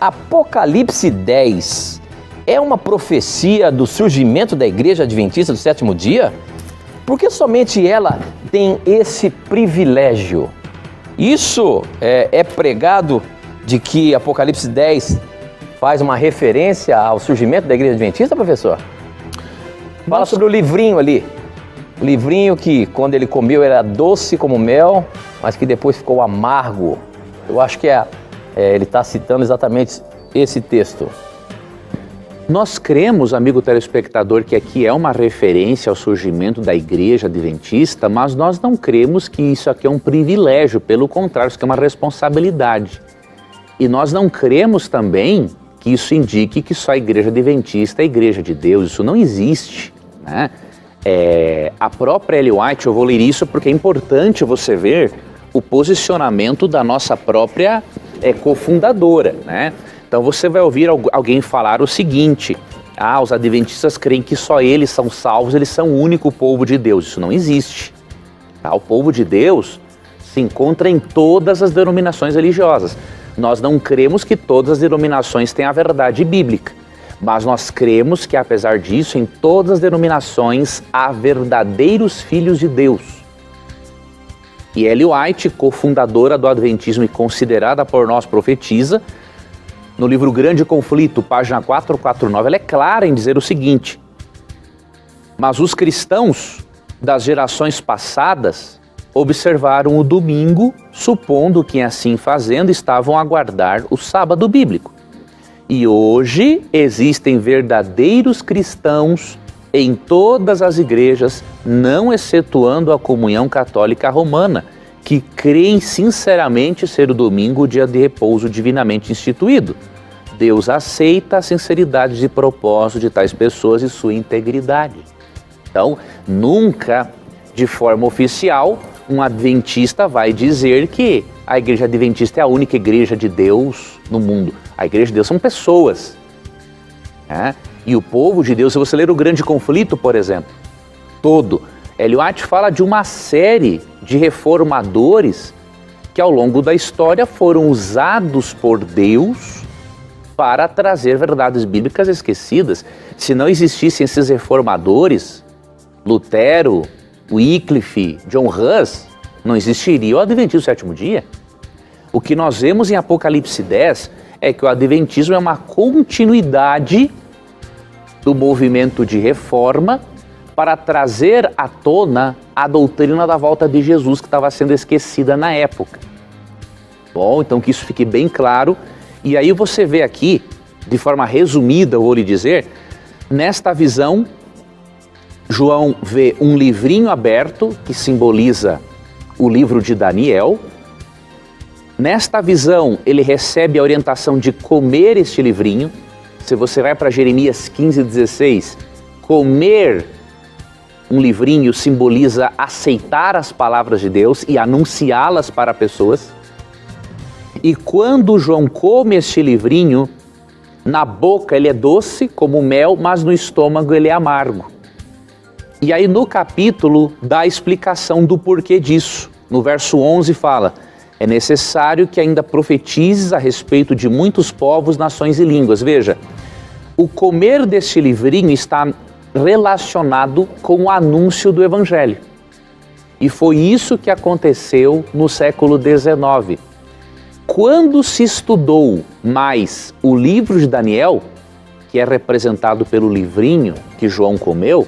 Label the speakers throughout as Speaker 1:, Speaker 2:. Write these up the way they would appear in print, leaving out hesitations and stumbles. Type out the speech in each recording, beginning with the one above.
Speaker 1: Apocalipse 10 é uma profecia do surgimento da Igreja Adventista do Sétimo Dia? Porque somente ela tem esse privilégio. Isso é pregado de que Apocalipse 10 faz uma referência ao surgimento da Igreja Adventista, professor? Fala sobre o livrinho ali. O livrinho que, quando ele comeu, era doce como mel, mas que depois ficou amargo. Eu acho que ele está citando exatamente esse texto.
Speaker 2: Nós cremos, amigo telespectador, que aqui é uma referência ao surgimento da Igreja Adventista, mas nós não cremos que isso aqui é um privilégio, pelo contrário, isso aqui é uma responsabilidade. E nós não cremos também que isso indique que só a Igreja Adventista é a Igreja de Deus, isso não existe, né? A própria Ellen White, eu vou ler isso porque é importante você ver o posicionamento da nossa própria cofundadora, né? Então você vai ouvir alguém falar o seguinte: os adventistas creem que só eles são salvos, eles são o único povo de Deus. Isso não existe. Tá? O povo de Deus se encontra em todas as denominações religiosas. Nós não cremos que todas as denominações têm a verdade bíblica, mas nós cremos que, apesar disso, em todas as denominações há verdadeiros filhos de Deus. E Ellen White, cofundadora do Adventismo e considerada por nós profetisa, no livro Grande Conflito, página 449, ela é clara em dizer o seguinte: mas os cristãos das gerações passadas observaram o domingo, supondo que assim fazendo estavam a guardar o sábado bíblico. E hoje existem verdadeiros cristãos em todas as igrejas, não excetuando a comunhão católica romana, que creem sinceramente ser o domingo o dia de repouso divinamente instituído. Deus aceita a sinceridade de propósito de tais pessoas e sua integridade. Então, nunca, de forma oficial, um adventista vai dizer que a Igreja Adventista é a única igreja de Deus no mundo. A Igreja de Deus são pessoas, né? E o povo de Deus, se você ler o Grande Conflito, por exemplo, Ellen White fala de uma série de reformadores que ao longo da história foram usados por Deus para trazer verdades bíblicas esquecidas. Se não existissem esses reformadores, Lutero, Wycliffe, John Hus, não existiria o Adventismo do Sétimo Dia. O que nós vemos em Apocalipse 10 é que o Adventismo é uma continuidade do movimento de reforma para trazer à tona a doutrina da volta de Jesus que estava sendo esquecida na época. Bom, então que isso fique bem claro. E aí você vê aqui, de forma resumida, eu vou lhe dizer, nesta visão, João vê um livrinho aberto que simboliza o livro de Daniel. Nesta visão, ele recebe a orientação de comer este livrinho. Se você vai para Jeremias 15:16, comer um livrinho simboliza aceitar as palavras de Deus e anunciá-las para pessoas. E quando João come este livrinho, na boca ele é doce como mel, mas no estômago ele é amargo. E aí no capítulo dá a explicação do porquê disso. No verso 11 fala: é necessário que ainda profetizes a respeito de muitos povos, nações e línguas. Veja, o comer deste livrinho está relacionado com o anúncio do Evangelho. E foi isso que aconteceu no século XIX. Quando se estudou mais o livro de Daniel, que é representado pelo livrinho que João comeu,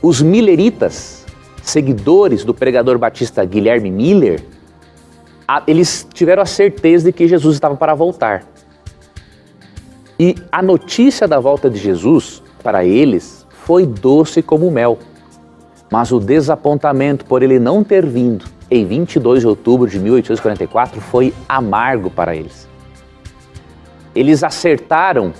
Speaker 2: os milleritas, seguidores do pregador batista Guilherme Miller, eles tiveram a certeza de que Jesus estava para voltar. E a notícia da volta de Jesus, para eles, foi doce como mel. Mas o desapontamento por ele não ter vindo em 22 de outubro de 1844 foi amargo para eles. Eles acertaram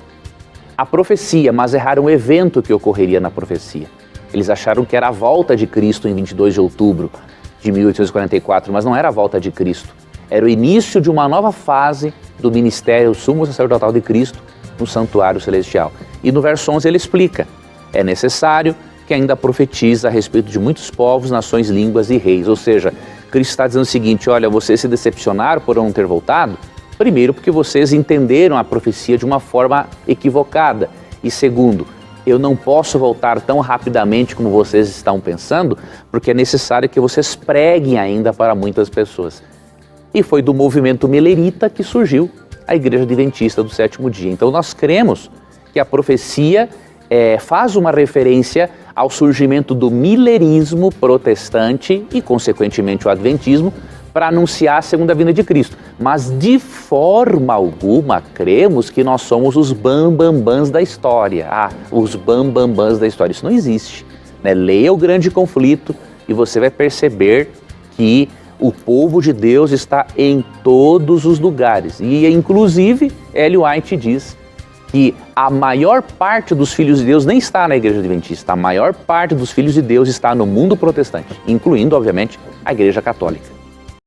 Speaker 2: a profecia, mas erraram o evento que ocorreria na profecia. Eles acharam que era a volta de Cristo em 22 de outubro de 1844, mas não era a volta de Cristo. Era o início de uma nova fase do ministério sumo sacerdotal de Cristo no santuário celestial. E no verso 11 ele explica: é necessário que ainda profetiza a respeito de muitos povos, nações, línguas e reis. Ou seja, Cristo está dizendo o seguinte: olha, vocês se decepcionaram por não ter voltado, Primeiro, porque vocês entenderam a profecia de uma forma equivocada. E segundo, eu não posso voltar tão rapidamente como vocês estão pensando, porque é necessário que vocês preguem ainda para muitas pessoas. E foi do movimento milerita que surgiu a Igreja Adventista do Sétimo Dia. Então nós cremos que a profecia faz uma referência ao surgimento do milerismo protestante e, consequentemente, o adventismo, para anunciar a segunda vinda de Cristo. Mas de forma alguma cremos que nós somos os bambambãs da história. Os bambambãs da história. Isso não existe, né? Leia o Grande Conflito e você vai perceber que o povo de Deus está em todos os lugares. E, inclusive, Ellen White diz que a maior parte dos filhos de Deus nem está na Igreja Adventista. A maior parte dos filhos de Deus está no mundo protestante, incluindo, obviamente, a Igreja Católica.